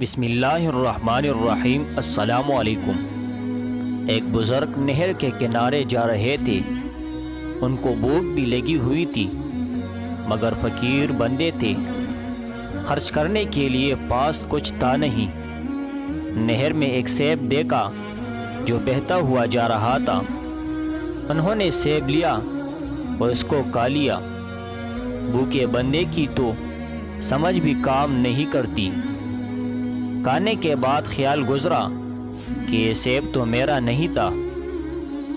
بسم اللہ الرحمن الرحیم۔ السلام علیکم۔ ایک بزرگ نہر کے کنارے جا رہے تھے۔ ان کو بھوک بھی لگی ہوئی تھی، مگر فقیر بندے تھے، خرچ کرنے کے لیے پاس کچھ تھا نہیں۔ نہر میں ایک سیب دیکھا جو بہتا ہوا جا رہا تھا۔ انہوں نے سیب لیا اور اس کو کھا لیا۔ بھوکے بندے کی تو سمجھ بھی کام نہیں کرتی۔ کھانے کے بعد خیال گزرا کہ یہ سیب تو میرا نہیں تھا،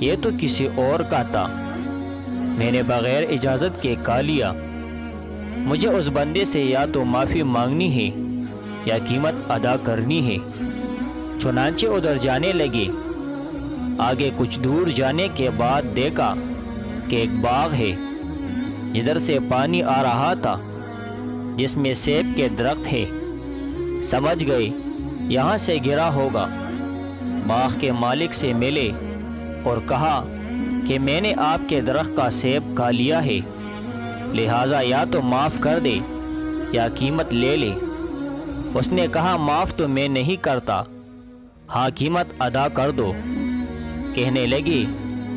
یہ تو کسی اور کا تھا، میں نے بغیر اجازت کے کھا لیا۔ مجھے اس بندے سے یا تو معافی مانگنی ہے یا قیمت ادا کرنی ہے۔ چنانچہ ادھر جانے لگے۔ آگے کچھ دور جانے کے بعد دیکھا کہ ایک باغ ہے جدھر سے پانی آ رہا تھا، جس میں سیب کے درخت ہے۔ سمجھ گئے یہاں سے گرا ہوگا۔ باغ کے مالک سے ملے اور کہا کہ میں نے آپ کے درخت کا سیب کھا لیا ہے، لہٰذا یا تو معاف کر دے یا قیمت لے لے۔ اس نے کہا معاف تو میں نہیں کرتا، ہاں قیمت ادا کر دو۔ کہنے لگی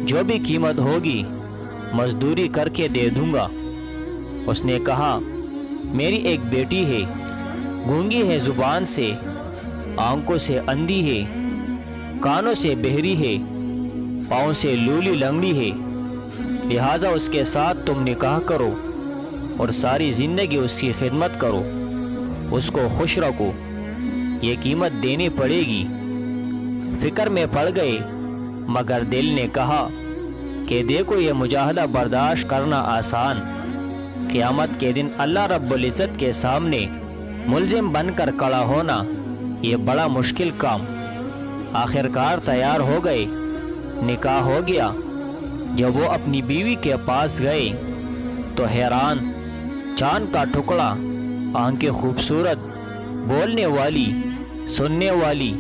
جو بھی قیمت ہوگی مزدوری کر کے دے دوں گا۔ اس نے کہا میری ایک بیٹی ہے، گونگی ہے زبان سے، آنکھوں سے اندھی ہے، کانوں سے بہری ہے، پاؤں سے لولی لنگڑی ہے، لہٰذا اس کے ساتھ تم نکاح کرو اور ساری زندگی اس کی خدمت کرو، اس کو خوش رکھو، یہ قیمت دینی پڑے گی۔ فکر میں پڑ گئے، مگر دل نے کہا کہ دیکھو یہ مجاہدہ برداشت کرنا آسان، قیامت کے دن اللہ رب العزت کے سامنے ملزم بن کر کھڑا ہونا یہ بڑا مشکل کام۔ آخرکار تیار ہو گئے، نکاح ہو گیا۔ جب وہ اپنی بیوی کے پاس گئے تو حیران، چاند کا ٹکڑا، آنکھیں خوبصورت، بولنے والی، سننے والی،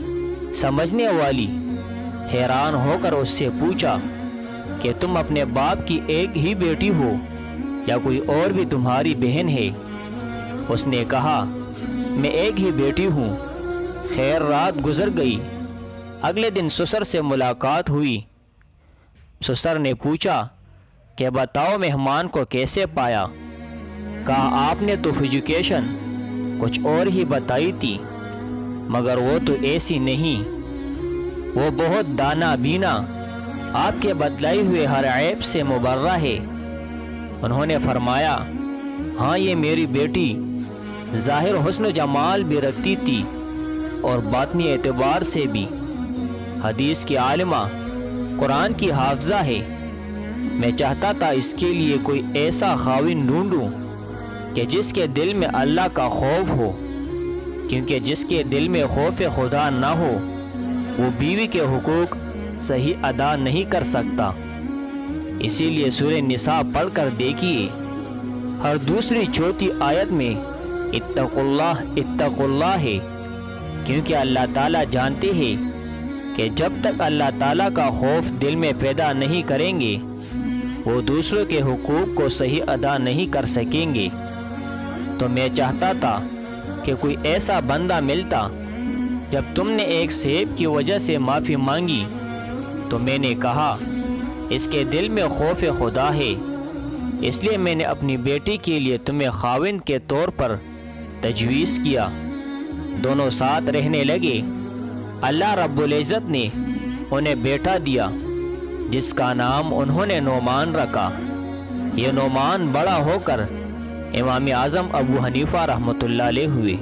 سمجھنے والی۔ حیران ہو کر اس سے پوچھا کہ تم اپنے باپ کی ایک ہی بیٹی ہو یا کوئی اور بھی تمہاری بہن ہے؟ اس نے کہا میں ایک ہی بیٹی ہوں۔ خیر رات گزر گئی۔ اگلے دن سسر سے ملاقات ہوئی۔ سسر نے پوچھا کہ بتاؤ مہمان کو کیسے پایا؟ کہا آپ نے تو ایجوکیشن کچھ اور ہی بتائی تھی، مگر وہ تو ایسی نہیں، وہ بہت دانا بینا، آپ کے بتلائی ہوئے ہر عیب سے مبرہ ہے۔ انہوں نے فرمایا ہاں یہ میری بیٹی ظاہر حسن و جمال بھی رکھتی تھی اور باطنی اعتبار سے بھی، حدیث کی عالمہ، قرآن کی حافظہ ہے۔ میں چاہتا تھا اس کے لیے کوئی ایسا خاوند ڈھونڈوں کہ جس کے دل میں اللہ کا خوف ہو، کیونکہ جس کے دل میں خوف خدا نہ ہو وہ بیوی کے حقوق صحیح ادا نہیں کر سکتا۔ اسی لیے سورہ نساء پڑھ کر دیکھیے، ہر دوسری چوتھی آیت میں اتقوا اللہ ہے، کیونکہ اللہ تعالیٰ جانتے ہیں کہ جب تک اللہ تعالیٰ کا خوف دل میں پیدا نہیں کریں گے وہ دوسروں کے حقوق کو صحیح ادا نہیں کر سکیں گے۔ تو میں چاہتا تھا کہ کوئی ایسا بندہ ملتا۔ جب تم نے ایک سیب کی وجہ سے معافی مانگی تو میں نے کہا اس کے دل میں خوف خدا ہے، اس لیے میں نے اپنی بیٹی کے لیے تمہیں خاوند کے طور پر تجویز کیا۔ دونوں ساتھ رہنے لگے۔ اللہ رب العزت نے انہیں بیٹا دیا جس کا نام انہوں نے نعمان رکھا۔ یہ نعمان بڑا ہو کر امام اعظم ابو حنیفہ رحمۃ اللہ علیہ ہوئے۔